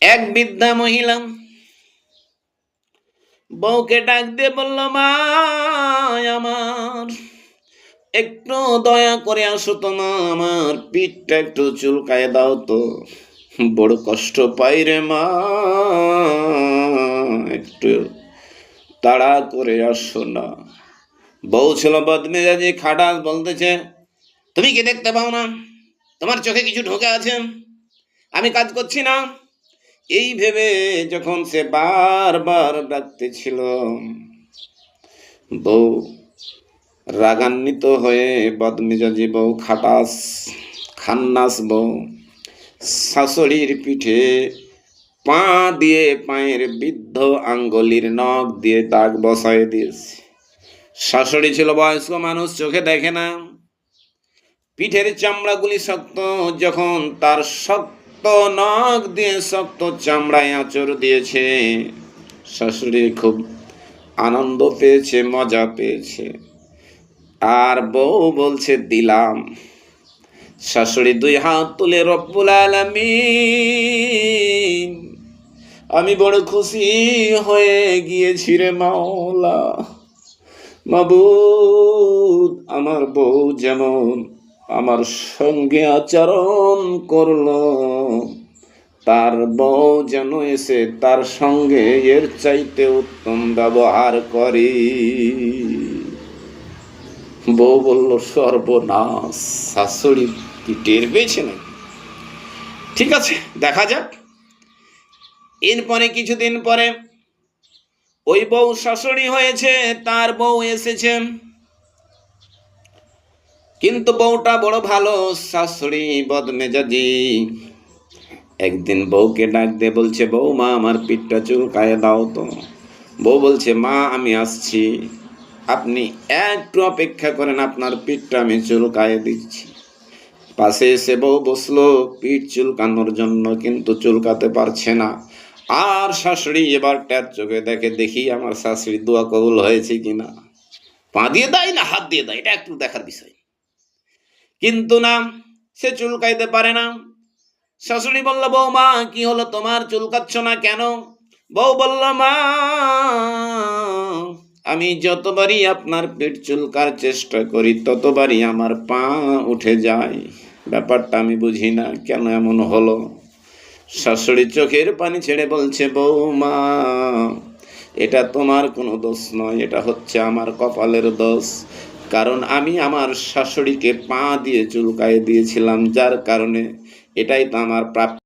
এক বৃদ্ধা মহিলা বউকে ডাক দিয়ে বলল, মা আমার, একটু দয়া করে আসো তো মা, আমার পিঠটা একটু চুলকায় দাও তো, বড় কষ্ট পাই রে মা, একটু তাড়া করে আসো না। বউ ছিল বদমেজাজি খাটাস, বলতেছে, তুমি কি দেখতে পাও না তোমার চোখে কিছু ঢোকে আছে? আমি কাজ করছি না? এই ভেবে যখন সে বারবার ডাকতেছিল, বউ রাগান্বিত হয়ে, বদমেজাজি বউ, খান্নাস বউ শাশুড়ির পিঠে পা দিয়ে পায়ের বৃদ্ধ আঙ্গুলির নখ দিয়ে দাগ বসায় দিয়েছে। শাশুড়ি ছিল বয়স্ক মানুষ, চোখে দেখে না। পিঠের চামড়াগুলি শক্ত, যখন তার শক্ত নখ দিয়ে শক্ত চামড়ায় আঁচড় দিয়েছে, শাশুড়ি খুব আনন্দ পেয়েছে, মজা পেয়েছে। আর বউ বলছে, দিলাম। শাশুড়ি দুই হাত তুলে, রব্বুল আলামিন, আমি বড় খুশি হয়ে গিয়েছি রে মাওলা, মাবুদ, আমার বউ যেমন আমার সঙ্গে আচরণ করলো, তার বউ যেন এসে তার সঙ্গে এর চাইতে উত্তম ব্যবহার করি। বউ বলল, সর্বনাশ, শাশুড়ি কি টের পেয়েছে না? ঠিক আছে, দেখা যাক। এরপরে কিছুদিন পরে ওই বউ শাশুড়ি হয়েছে, তার বউ এসেছে, কিন্তু বউটা বড় ভালো, শাশুড়ি বদমেজাজি। একদিন বউকে ডাক দিয়ে বলছে, বউ মা, আমার পিঠটা চুলকায় দাও তো। বউ বলছে, মা আমি আসছি, আপনি একটু অপেক্ষা করেন, আপনার পিঠটা আমি চুলকায় দিচ্ছি। পাশে এসে বউ বসলো পিঠ চুলকানোর জন্য, কিন্তু চুলকাতে পারছে না। আর শাশুড়ি এবার ট্যার চোখে দেখে, দেখি আমার শাশুড়ি দোয়া কবুল হয়েছে কিনা। পা দিয়ে দেয় না হাত দিয়ে দেয়, এটা একটু দেখার বিষয়। কিন্তু না, সে চুলকাইতে পারে না। শাশুড়ি বলল, বৌমা কি হলো তোমার, চুলকাচ্ছ না কেন? বউ বলল, মা আমি যতবারই আপনার পেট চুলকার চেষ্টা করি, ততবারই আমার পা উঠে যায়, ব্যাপারটা আমি বুঝি না, কেন এমন হলো? শাশুড়ি চোখের পানি ছেড়ে বলছে, বৌমা এটা তোমার কোনো দোষ নয়, এটা হচ্ছে আমার কপালের দোষ। কারণ আমি আমার শাশুড়িকে পা দিয়ে চুলকায় দিয়েছিলাম, যার কারণে এটাই তো আমার প্রাপ্য।